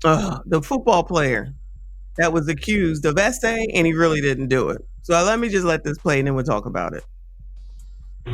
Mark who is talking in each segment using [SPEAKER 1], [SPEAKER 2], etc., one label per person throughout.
[SPEAKER 1] the football player that was accused of essay, and he really didn't do it. So let me just let this play, and then we'll talk about it.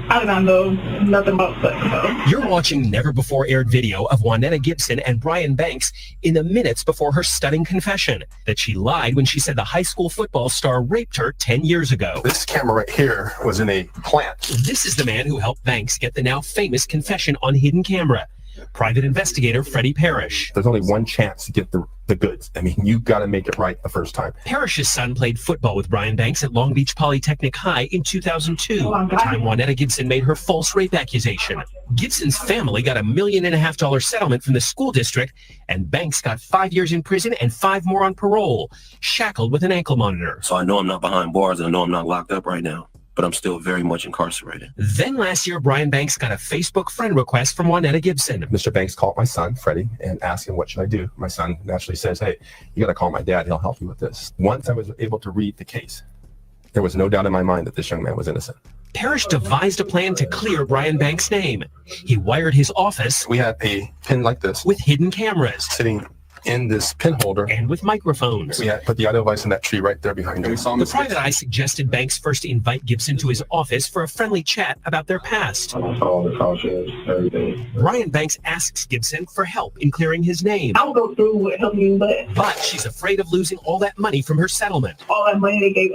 [SPEAKER 2] I did not know nothing about sex. So.
[SPEAKER 3] You're watching never-before-aired video of Wanetta Gibson and Brian Banks in the minutes before her stunning confession that she lied when she said the high school football star raped her 10 years ago.
[SPEAKER 4] This camera right here was in a plant.
[SPEAKER 3] This is the man who helped Banks get the now famous confession on hidden camera. Private investigator Freddie Parrish.
[SPEAKER 4] There's only one chance to get the goods. I mean, you got to make it right the first time.
[SPEAKER 3] Parrish's son played football with Brian Banks at Long Beach Polytechnic High in 2002, the time Wanetta Gibson made her false rape accusation. Gibson's family got $1.5 million settlement from the school district, and Banks got 5 years in prison and 5 more on parole, shackled with an ankle monitor.
[SPEAKER 5] So I know I'm not behind bars, and I know I'm not locked up right now, but I'm still very much incarcerated.
[SPEAKER 3] Then last year, Brian Banks got a Facebook friend request from Wanetta Gibson.
[SPEAKER 4] Mr. Banks called my son, Freddie, and asked him, what should I do? My son naturally says, hey, you got to call my dad. He'll help you with this. Once I was able to read the case, there was no doubt in my mind that this young man was innocent.
[SPEAKER 3] Parrish devised a plan to clear Brian Banks' name. He wired his office.
[SPEAKER 4] We had a pin like this
[SPEAKER 3] with hidden cameras
[SPEAKER 4] sitting in this pin holder
[SPEAKER 3] and with microphones.
[SPEAKER 4] We had put the audio device in that tree right there behind him.
[SPEAKER 3] The private eye suggested Banks first invite Gibson to his office for a friendly chat about their past.
[SPEAKER 2] All the cautions, everything.
[SPEAKER 3] Brian Banks asks Gibson for help in clearing his name.
[SPEAKER 2] I'll go through with helping,
[SPEAKER 3] but she's afraid of losing all that money from her settlement.
[SPEAKER 2] All that money they gave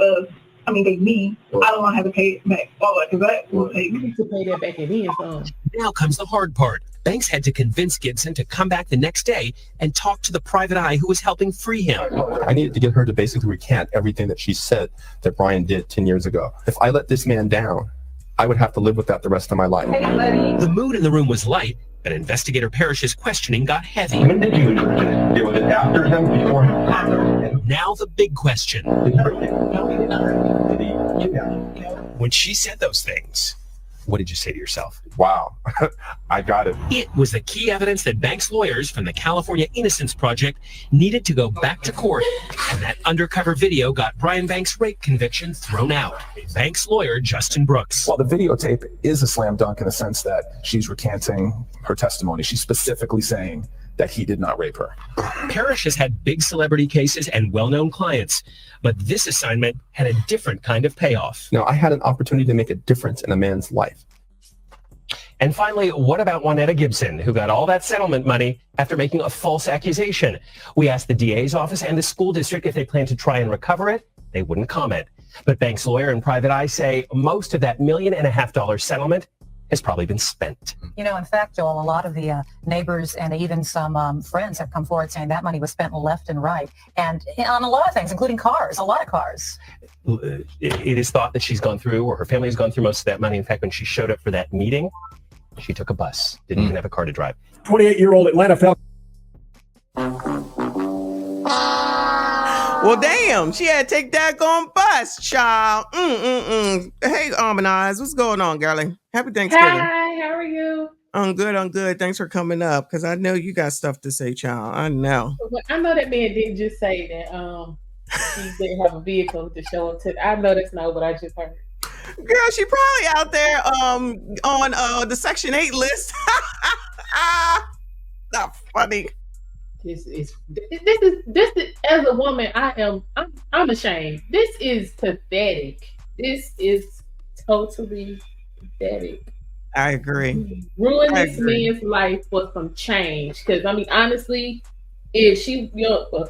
[SPEAKER 2] me, I don't want to have to pay it back. All that, because that will take.
[SPEAKER 6] You need to pay that back in advance.
[SPEAKER 3] Now comes the hard part. Banks had to convince Gibson to come back the next day and talk to the private eye who was helping free him.
[SPEAKER 4] I needed to get her to basically recant everything that she said that Brian did 10 years ago. If I let this man down, I would have to live with that the rest of my life.
[SPEAKER 3] The mood in the room was light, but investigator Parrish's questioning got heavy.
[SPEAKER 4] When did you intrude? Was it after him, before him, after him?
[SPEAKER 3] Now the big question. When she said those things, what did you say to yourself?
[SPEAKER 4] Wow, I got it.
[SPEAKER 3] It was the key evidence that Banks' lawyers from the California Innocence Project needed to go back to court, and that undercover video got Brian Banks' rape conviction thrown out. Banks' lawyer, Justin Brooks.
[SPEAKER 7] Well, the videotape is a slam dunk in the sense that she's recanting her testimony. She's specifically saying that he did not rape her.
[SPEAKER 3] Parrish has had big celebrity cases and well-known clients, but this assignment had a different kind of payoff.
[SPEAKER 4] Now, I had an opportunity to make a difference in a man's life.
[SPEAKER 3] And finally, what about Wanetta Gibson, who got all that settlement money after making a false accusation? We asked the DA's office and the school district if they plan to try and recover it. They wouldn't comment. But Banks' lawyer and private eye say most of that $1.5 million settlement has probably been spent.
[SPEAKER 8] You know, in fact, Joel, a lot of the neighbors and even some friends have come forward saying that money was spent left and right, and on a lot of things, including cars, a lot of cars.
[SPEAKER 3] It is thought that she's gone through, or her family has gone through most of that money. In fact, when she showed up for that meeting, she took a bus, didn't even have a car to drive.
[SPEAKER 9] 28-year-old Atlanta Falcons.
[SPEAKER 1] Well, damn, she had to take that on bus, child. Hey, Harmonize, what's going on, girlie? Happy Thanksgiving.
[SPEAKER 6] Hi, how are you?
[SPEAKER 1] I'm good. Thanks for coming up, because I know you got stuff to say, child. I know.
[SPEAKER 6] Well, I know that man didn't just say that she didn't have a vehicle to show up to. I know that's not what I just heard.
[SPEAKER 1] Girl, she probably out there on the Section 8 list. Not funny.
[SPEAKER 6] This is as a woman, I'm ashamed. This is pathetic. This is totally pathetic.
[SPEAKER 1] I agree.
[SPEAKER 6] Ruin this man's life for some change. Because I mean, honestly, if she,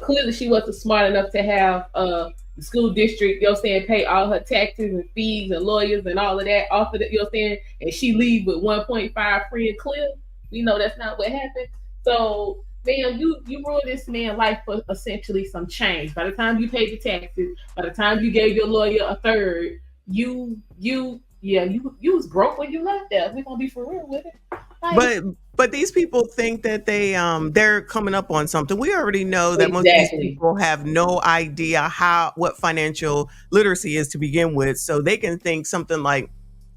[SPEAKER 6] clearly she wasn't smart enough to have the school district, pay all her taxes and fees and lawyers and all of that off of it, and she leave with 1.5 free and clear. We know that's not what happened. So, man, you ruined this man's life for essentially some change. By the time you paid the taxes, by the time you gave your lawyer a third, you was broke when you left there. We're gonna be for real with it.
[SPEAKER 1] But these people think that they're coming up on something. We already know that most of these people have no idea what financial literacy is to begin with. So they can think something like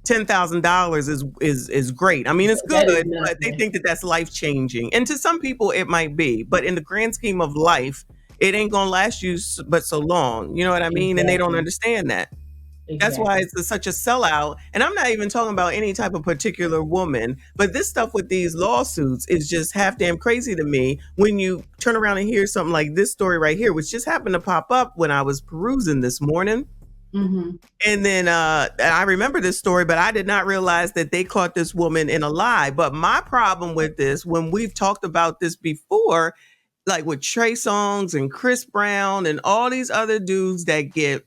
[SPEAKER 1] $10,000 is great. I mean, it's good, but they think that that's life changing. And to some people, it might be. But in the grand scheme of life, it ain't gonna last you but so long. You know what I mean? And they don't understand that. That's why it's such a sellout. And I'm not even talking about any type of particular woman, but this stuff with these lawsuits is just half damn crazy to me when you turn around and hear something like this story right here, which just happened to pop up when I was perusing this morning. And then I remember this story, but I did not realize that they caught this woman in a lie. But my problem with this, when we've talked about this before, like with Trey Songz and Chris Brown and all these other dudes that get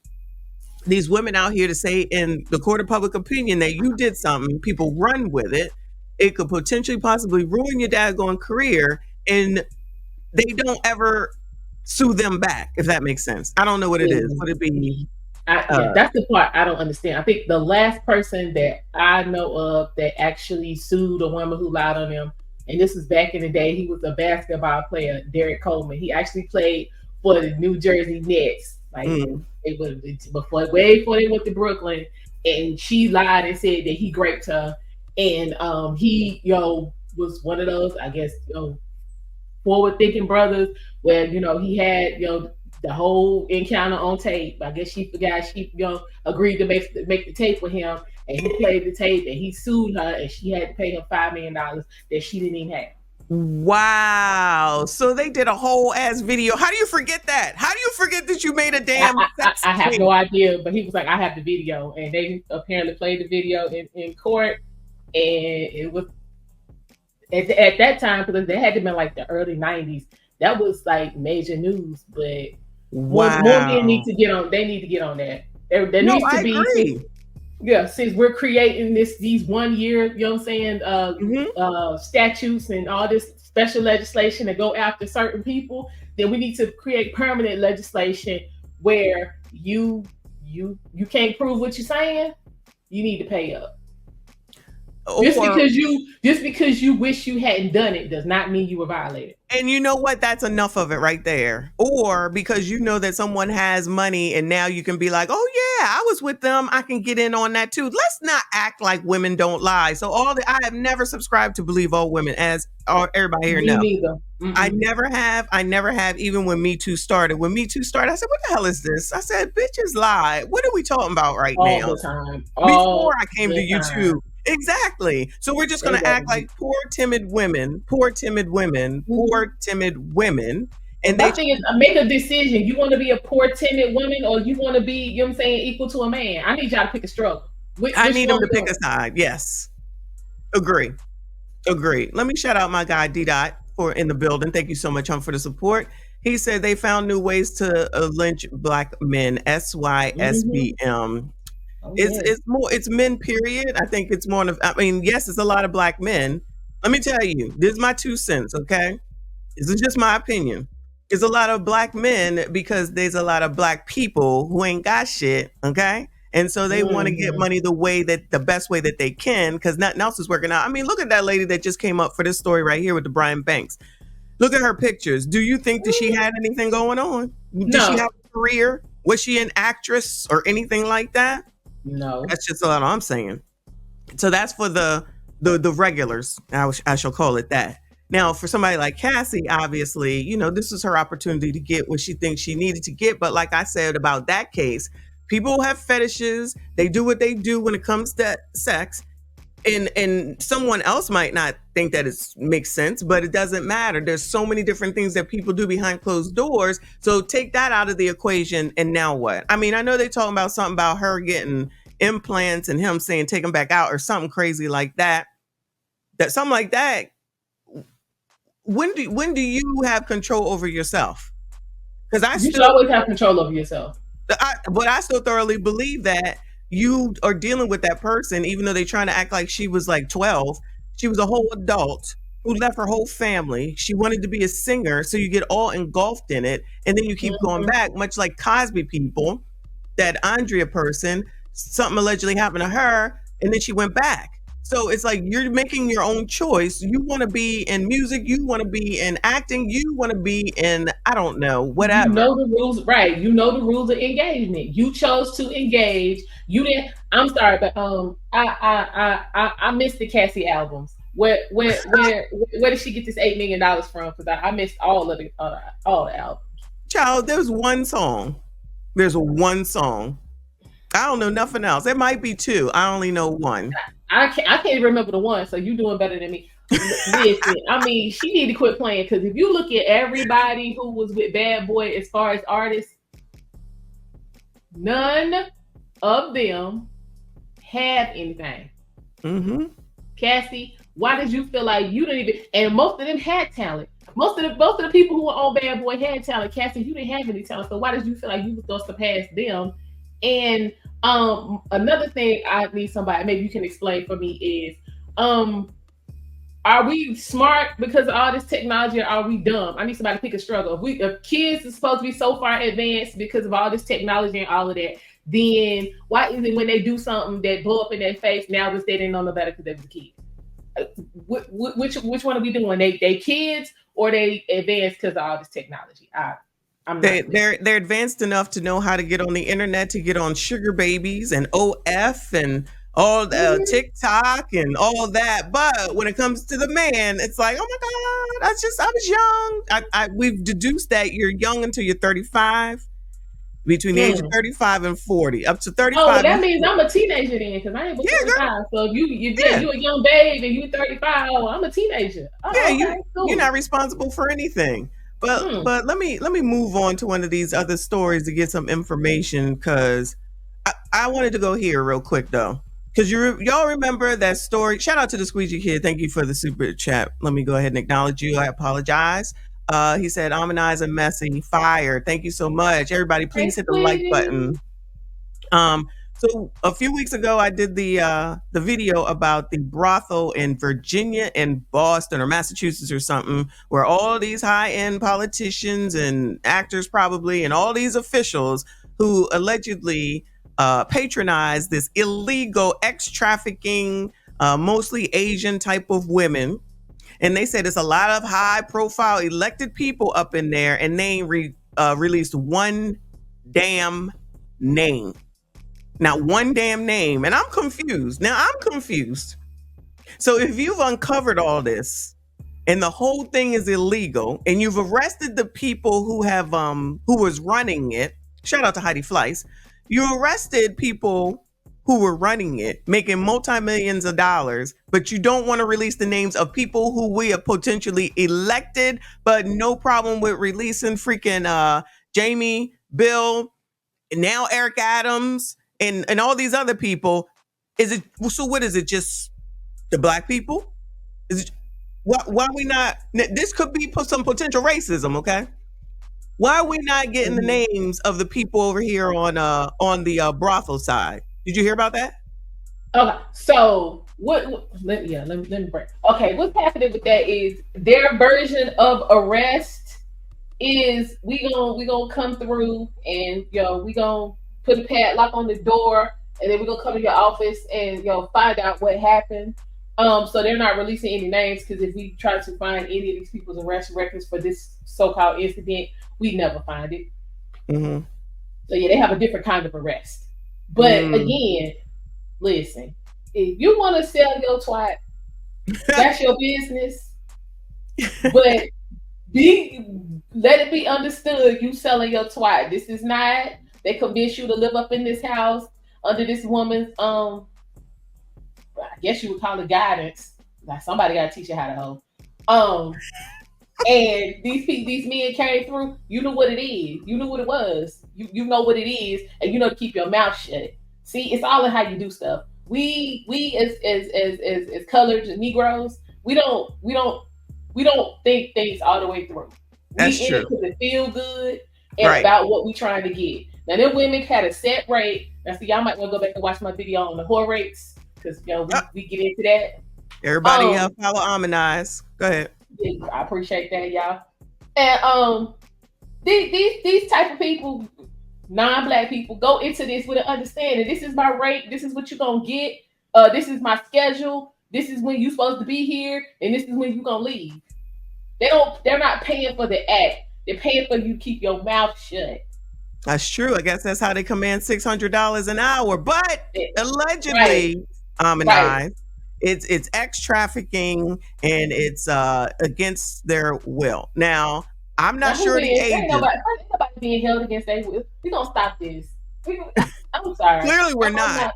[SPEAKER 1] these women out here to say in the court of public opinion that you did something, people run with it. It could potentially possibly ruin your daggone career, and they don't ever sue them back, if that makes sense. I don't know what it is. Would it be?
[SPEAKER 6] That's the part I don't understand. I think the last person that I know of that actually sued a woman who lied on them, and this was back in the day, he was a basketball player, Derek Coleman. He actually played for the New Jersey Nets. Like it was way before they went to Brooklyn, and she lied and said that he raped her, and he was one of those, I guess, forward-thinking brothers where he had the whole encounter on tape. I guess she forgot. She agreed to make the tape with him, and he played the tape, and he sued her, and she had to pay him $5 million that she didn't even have.
[SPEAKER 1] Wow. So they did a whole ass video. How do you forget that? How do you forget that you made a damn
[SPEAKER 6] I have no idea, but he was like, I have the video, and they apparently played the video in court, and it was at that time, because they had to been like the early 90s, that was like major news. But more men need to get on. They need to get on that. There needs to be. Since we're creating these 1 year, statutes and all this special legislation to go after certain people, then we need to create permanent legislation where you can't prove what you're saying, you need to pay up. Just because you wish you hadn't done it does not mean you were violated.
[SPEAKER 1] And you know what? That's enough of it right there. Or because you know that someone has money and now you can be like, oh yeah, I was with them, I can get in on that too. Let's not act like women don't lie. So I have never subscribed to believe all women, as everybody here knows. I never have, even when Me Too started. When Me Too started, I said, what the hell is this? I said, bitches lie. What are we talking about right now?
[SPEAKER 6] All the time.
[SPEAKER 1] Before I came to YouTube. Exactly. So we're just going to act like poor timid women. And
[SPEAKER 6] my thing is, make a decision. You want to be a poor timid woman, or you want to be, equal to a man? I need y'all to pick a struggle.
[SPEAKER 1] I need them to pick a side. Yes. Agree. Let me shout out my guy D-Dot in the building. Thank you so much, for the support. He said they found new ways to lynch black men. SYSBM. It's men, period. I think it's more of, yes, it's a lot of black men. Let me tell you, this is my 2 cents, okay? This is just my opinion. It's a lot of black men because there's a lot of black people who ain't got shit, okay? And so they want to get money the best way that they can, because nothing else is working out. Look at that lady that just came up for this story right here with the Brian Banks. Look at her pictures. Do you think that she had anything going on? Did she have a career? Was she an actress or anything like that?
[SPEAKER 6] No.
[SPEAKER 1] That's just all I'm saying. So that's for the regulars. I shall call it that. Now, for somebody like Cassie, obviously, this is her opportunity to get what she thinks she needed to get. But like I said about that case, people have fetishes. They do what they do when it comes to sex. And someone else might not think that it makes sense, but it doesn't matter. There's so many different things that people do behind closed doors. So take that out of the equation. And now what? I know they're talking about something about her getting implants and him saying take them back out or something crazy like that. Something like that. When do you have control over yourself? Because
[SPEAKER 6] you should always have control over yourself.
[SPEAKER 1] But I still thoroughly believe that you are dealing with that person, even though they're trying to act like she was like 12. She was a whole adult who left her whole family. She wanted to be a singer, so you get all engulfed in it, and then you keep going back, much like Cosby people. That Andrea person, something allegedly happened to her, and then she went back. So it's like you're making your own choice. You want to be in music, you want to be in acting, you want to be in, I don't know, whatever.
[SPEAKER 6] You know the rules, right? You know the rules of engagement. You chose to engage. You didn't. I'm sorry, but I missed the Cassie albums. Where did she get this $8 million from? Because I missed all the albums.
[SPEAKER 1] Child, there's one song. There's one song. I don't know nothing else. There might be 2. I only know 1.
[SPEAKER 6] I can't even remember the one, so you doing better than me. Listen, I mean, she need to quit playing, because if you look at everybody who was with Bad Boy as far as artists, none of them have anything.
[SPEAKER 1] Mm-hmm.
[SPEAKER 6] Cassie, why did you feel like you didn't even? And most of them had talent. Most of the people who were on Bad Boy had talent. Cassie, you didn't have any talent, so why did you feel like you was going to surpass them? And another thing I need somebody, maybe you can explain for me, is are we smart because of all this technology, or are we dumb? I need somebody to pick a struggle. If kids are supposed to be so far advanced because of all this technology and all of that, then why is it when they do something that blow up in their face, now they didn't know no better because they was a kid? Which one are we doing? They kids, or they advanced because of all this technology?
[SPEAKER 1] They're advanced enough to know how to get on the internet, to get on sugar babies and OF and all TikTok and all that. But when it comes to the man, it's like, oh my God, I was young. We've deduced that you're young until you're 35. Between the age of 35 and 40, up to 35.
[SPEAKER 6] Oh, that means I'm a teenager then, because I ain't 35. So if you a young babe and you 35, I'm a teenager. Oh,
[SPEAKER 1] yeah, cool. You're not responsible for anything. But let me move on to one of these other stories to get some information, because I wanted to go here real quick though, because y'all remember that story. Shout out to the Squeegee Kid. Thank you for the super chat. Let me go ahead and acknowledge you. I apologize. He said, Amanize and Messy, fire. Thank you so much. Everybody, please hit the like button. So a few weeks ago, I did the video about the brothel in Virginia and Boston or Massachusetts or something, where all these high-end politicians and actors probably, and all these officials who allegedly patronize this illegal ex-trafficking, mostly Asian type of women. And they said it's a lot of high-profile elected people up in there, and they released one damn name. Not one damn name. And I'm confused. So if you've uncovered all this, and the whole thing is illegal, and you've arrested the people who have who was running it, shout out to Heidi Fleiss, you arrested people who were running it, making multi-millions of dollars, but you don't want to release the names of people who we have potentially elected, but no problem with releasing freaking Jamie, Bill, and now Eric Adams, and all these other people. What is it, just the black people? Is it, why are we not, this could be some potential racism, okay? Why are we not getting the names of the people over here on the brothel side? Did you hear about that?
[SPEAKER 6] Okay, so let me break. Okay, what's happening with that is their version of arrest is we gonna come through, and we gonna put a padlock on the door, and then we're gonna come to your office and find out what happened. So they're not releasing any names, because if we try to find any of these people's arrest records for this so-called incident, we never find it.
[SPEAKER 1] Mm-hmm.
[SPEAKER 6] So yeah, they have a different kind of arrest. But again, listen, if you want to sell your twat, that's your business. But let it be understood, you selling your twat. This is not, they convince you to live up in this house under this woman's I guess you would call it guidance. Like, somebody got to teach you how to hoe. And these men came through. You knew what it is. You knew what it was. You know what it is, and you know to keep your mouth shut. See, it's all in how you do stuff. We as colored Negroes, we don't think things all the way through.
[SPEAKER 1] That's
[SPEAKER 6] we
[SPEAKER 1] true.
[SPEAKER 6] In it because it feel good and about what we trying to get. Now, them women had a set rate. Now, see, y'all might want to go back and watch my video on the whore rates, because we get into that.
[SPEAKER 1] Everybody follow Amanize. Go ahead.
[SPEAKER 6] Yeah, I appreciate that, y'all. And these type of people, non-black people, go into this with an understanding. This is my rate. This is what you're gonna get. This is my schedule. This is when you're supposed to be here, and this is when you're gonna leave. They're not paying for the act. They're paying for you to keep your mouth shut.
[SPEAKER 1] That's true. I guess that's how they command $600 an hour. But allegedly, Amanize, it's ex-trafficking, and it's against their will. Now, I'm not sure the age.
[SPEAKER 6] Ain't nobody being held against their will. We're gonna stop this. I'm I'm sorry.
[SPEAKER 1] Clearly, we're not.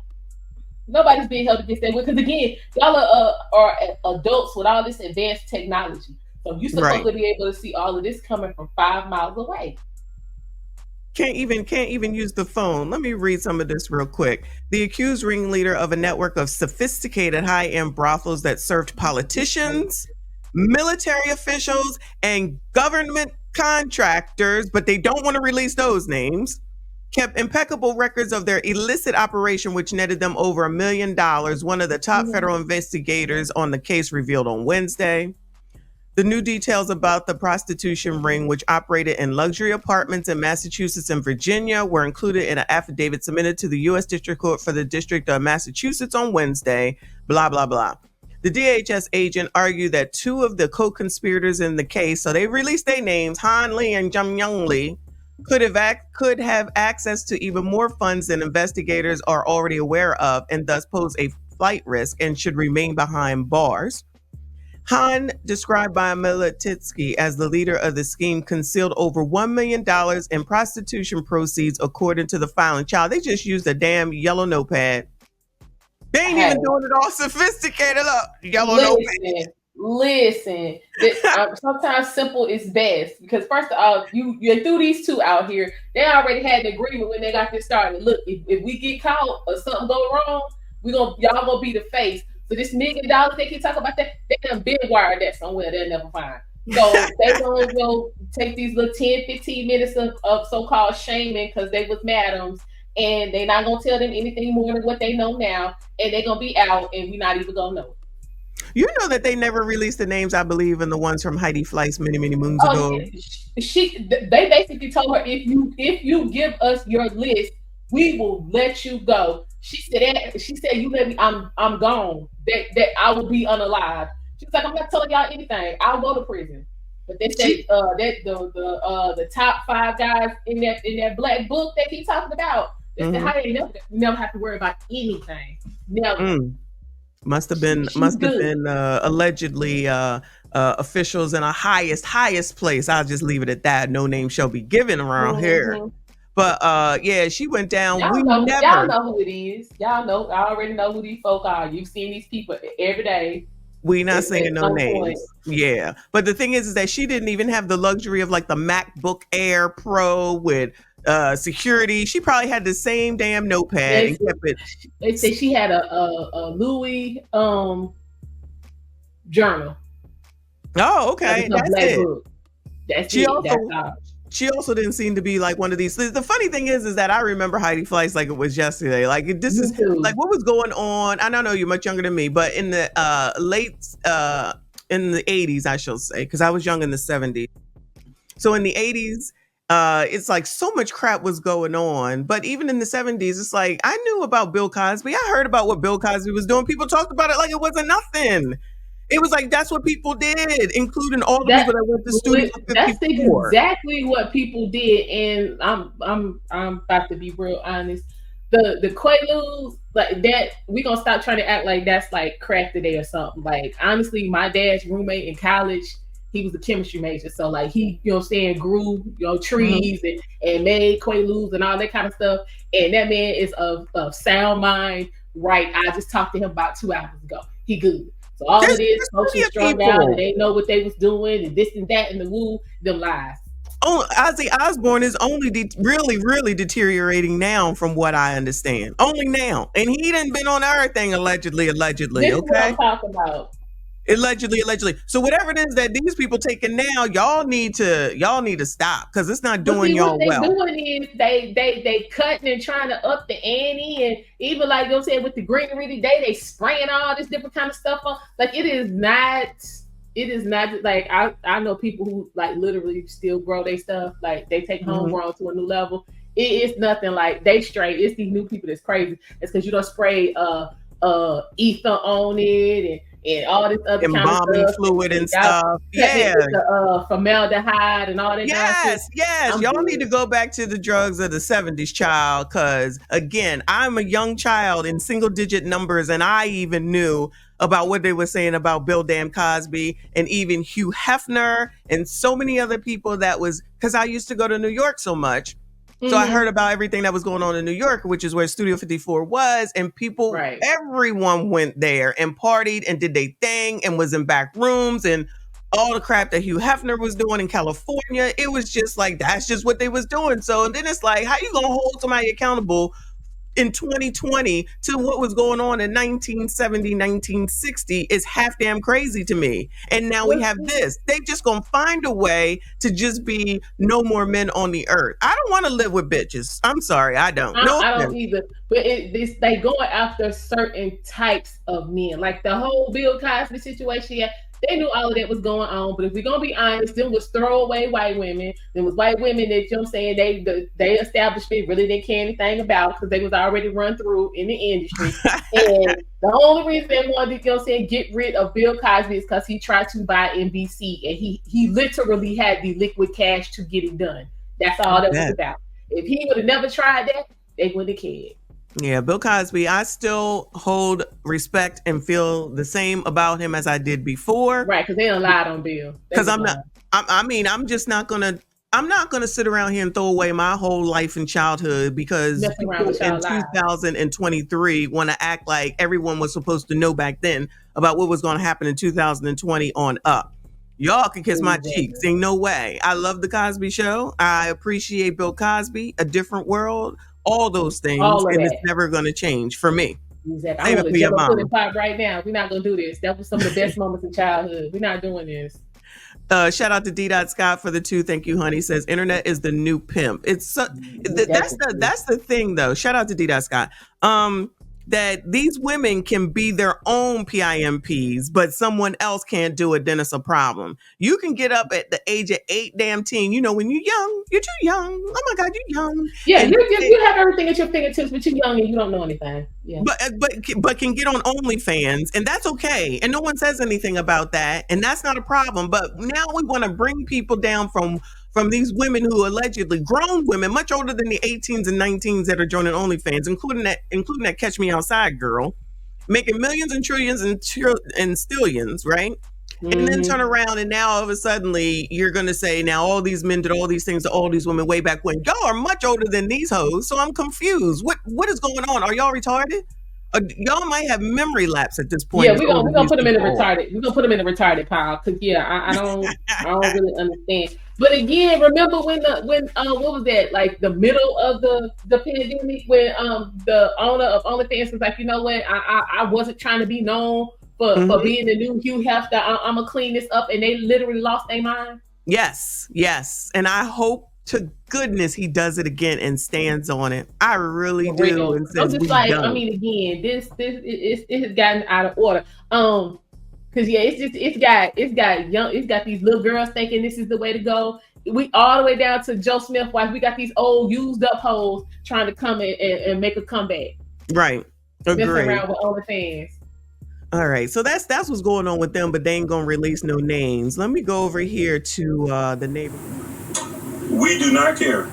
[SPEAKER 6] Nobody's being held against that. Because again, y'all are adults with all this advanced technology. So you're supposed to be able to see all of this coming from 5 miles away.
[SPEAKER 1] Can't even use the phone. Let me read some of this real quick. The accused ringleader of a network of sophisticated high-end brothels that served politicians, military officials, and government contractors, but they don't want to release those names, kept impeccable records of their illicit operation, which netted them over $1 million. One of the top federal investigators on the case revealed on Wednesday. The new details about the prostitution ring, which operated in luxury apartments in Massachusetts and Virginia, were included in an affidavit submitted to the U.S. District Court for the District of Massachusetts on Wednesday, blah, blah, blah. The DHS agent argued that 2 of the co-conspirators in the case, so they released their names, Han Lee and Jung Young Lee, could have access to even more funds than investigators are already aware of, and thus pose a flight risk and should remain behind bars. Han, described by Milititsky as the leader of the scheme, concealed over $1 million in prostitution proceeds, according to the filing. Child, they just used a damn yellow notepad. They ain't even doing it all sophisticated. Look, yellow notepad.
[SPEAKER 6] Listen. Sometimes simple is best, because first of all, you threw these 2 out here. They already had the agreement when they got this started. Look, if we get caught or something go wrong, y'all gonna be the face. So this $1 million, they keep talking about that. They done been wired that somewhere they'll never find. So they gonna go take these little 10, 15 minutes of so-called shaming because they was madams, and they not gonna tell them anything more than what they know now, and they gonna be out, and we not even gonna know.
[SPEAKER 1] You know that they never released the names, I believe, in the ones from Heidi Fleiss many moons ago.
[SPEAKER 6] They basically told her, if you give us your list, we will let you go. She said, you let me, I'm gone. That I will be unalive. She's like, I'm not telling y'all anything. I'll go to prison. But they say that the top 5 guys in that black book they keep talking about, they said, how they never have to worry about anything. Never.
[SPEAKER 1] Must have been allegedly officials in a highest place. I'll just leave it at that. No name shall be given around here. But yeah, she went down.
[SPEAKER 6] Y'all know who it is. Y'all know. I already know who these folk are. You've seen these people every day.
[SPEAKER 1] We not saying no names. Yeah. But the thing is that she didn't even have the luxury of like the MacBook Air Pro with security. She probably had the same damn notepad and kept it.
[SPEAKER 6] They say she had a Louis journal.
[SPEAKER 1] Oh, okay. That's it.
[SPEAKER 6] Book. That's it.
[SPEAKER 1] She also didn't seem to be like one of these. The funny thing is that I remember Heidi Fleiss like it was yesterday. Like this is like what was going on. I don't know, you're much younger than me, but in the in the 80s, I shall say, because I was young in the 70s. So in the 80s, it's like so much crap was going on. But even in the 70s, it's like I knew about Bill Cosby. I heard about what Bill Cosby was doing. People talked about it like it wasn't nothing. It was like that's what people did, including all the people that went to Studio 54.
[SPEAKER 6] That's exactly what people did, and I'm about to be real honest. The Quaaludes, like that, we gonna stop trying to act like that's like crack today or something. Like honestly, my dad's roommate in college, he was a chemistry major, so like he, you know what I'm saying, grew trees and made Quaaludes and all that kind of stuff. And that man is of sound mind, right? I just talked to him about 2 hours ago. He good. So all of this, folks were strung out and they know what they was doing and this and that and the woo, them lies.
[SPEAKER 1] Oh, Ozzy Osbourne is only really deteriorating now, from what I understand. Only now, and he done been on everything allegedly.
[SPEAKER 6] This
[SPEAKER 1] okay,
[SPEAKER 6] is what I'm talking about.
[SPEAKER 1] Allegedly. So whatever it is that these people taking now, y'all need to stop, because it's not doing y'all well.
[SPEAKER 6] What they doing is they cutting and trying to up the ante, and even like you said with the greenery today, they spraying all this different kind of stuff on. Like it is not like I know people who like literally still grow their stuff. Like they take homegrown to a new level. It is nothing like they straight. It's these new people that's crazy. It's because you don't spray ether on it and all this other kind of stuff,
[SPEAKER 1] fluid and stuff. Yeah,
[SPEAKER 6] the formaldehyde and all that.
[SPEAKER 1] Yes. Y'all need to go back to the drugs of the 70s, child. Because again, I'm a young child in single-digit numbers, and I even knew about what they were saying about Bill Dan Cosby and even Hugh Hefner and so many other people. That was because I used to go to New York so much. So I heard about everything that was going on in New York, which is where Studio 54 was, and people, everyone went there and partied and did their thing and was in back rooms and all the crap that Hugh Hefner was doing in California. It was just like, that's just what they was doing. So then it's like, how you gonna hold somebody accountable in 2020 to what was going on in 1970, 1960 is half damn crazy to me. And now we have this. They just gonna find a way to just be no more men on the earth. I don't want to live with bitches. I'm sorry, I don't.
[SPEAKER 6] I don't either. But they going after certain types of men. Like the whole Bill Cosby situation. Yeah, they knew all of that was going on, but if we're gonna be honest, them was throwaway white women. There was white women that, you know what I'm saying, they establishment really didn't care anything about because they was already run through in the industry. And the only reason they wanted to, you know what I'm saying, get rid of Bill Cosby is because he tried to buy NBC, and he literally had the liquid cash to get it done. That's all that was about. If he would have never tried that, they wouldn't have cared.
[SPEAKER 1] Yeah, Bill Cosby, I still hold respect and feel the same about him as I did before.
[SPEAKER 6] Right, because they don't lie on Bill.
[SPEAKER 1] Because I'm not gonna sit around here and throw away my whole life and childhood because people in 2023 want to act like everyone was supposed to know back then about what was going to happen in 2020 on up. Y'all can kiss my cheeks. Ain't no way. I love the Cosby Show. I appreciate Bill Cosby, A Different World, all those things, and it's never going to change for me.
[SPEAKER 6] Exactly. I'm going to jump up to the pop right now. We're not going to do this. That was some of the best moments in childhood. We're not doing this.
[SPEAKER 1] Shout out to D. Scott for the 2. Thank you, honey. Says internet is the new pimp. It's that's the thing though. Shout out to D. Scott. That these women can be their own PIMPs, but someone else can't do it, then it's a problem. You can get up at the age of 8, damn teen. You know, when you're young, you're too young. Oh my God, you're young.
[SPEAKER 6] Yeah, you have everything at your fingertips, but you're young and you don't know anything. Yeah.
[SPEAKER 1] But can get on OnlyFans, and that's okay. And no one says anything about that, and that's not a problem. But now we want to bring people down from these women who allegedly grown women, much older than the 18s and 19s that are joining OnlyFans, including that Catch Me Outside girl, making millions and trillions and stillions, right? Mm-hmm. And then turn around and now all of a sudden you're going to say, now all these men did all these things to all these women way back when. Y'all are much older than these hoes, so I'm confused. What is going on? Are y'all retarded? Y'all might have memory lapse at this point.
[SPEAKER 6] Yeah, we're gonna put them in the retarded. We're gonna put them in the retarded pile because I don't really understand. But again, remember when what was that, like the middle of the pandemic when the owner of OnlyFans was like, you know what, I wasn't trying to be known for being the new Hugh Hefner. I'm gonna clean this up, and they literally lost their mind. Yes, and I hope to goodness he does it again and stands on it. I really do. And says, I'm just like, I mean, again, this it has gotten out of order. Because it's got these little girls thinking this is the way to go. We all the way down to Joe Smith wife. We got these old used up hoes trying to come and make a comeback. Right. Agree. Messing around with OnlyFans. All right, so that's what's going on with them, but they ain't gonna release no names. Let me go over here to the neighbor.
[SPEAKER 9] We do not care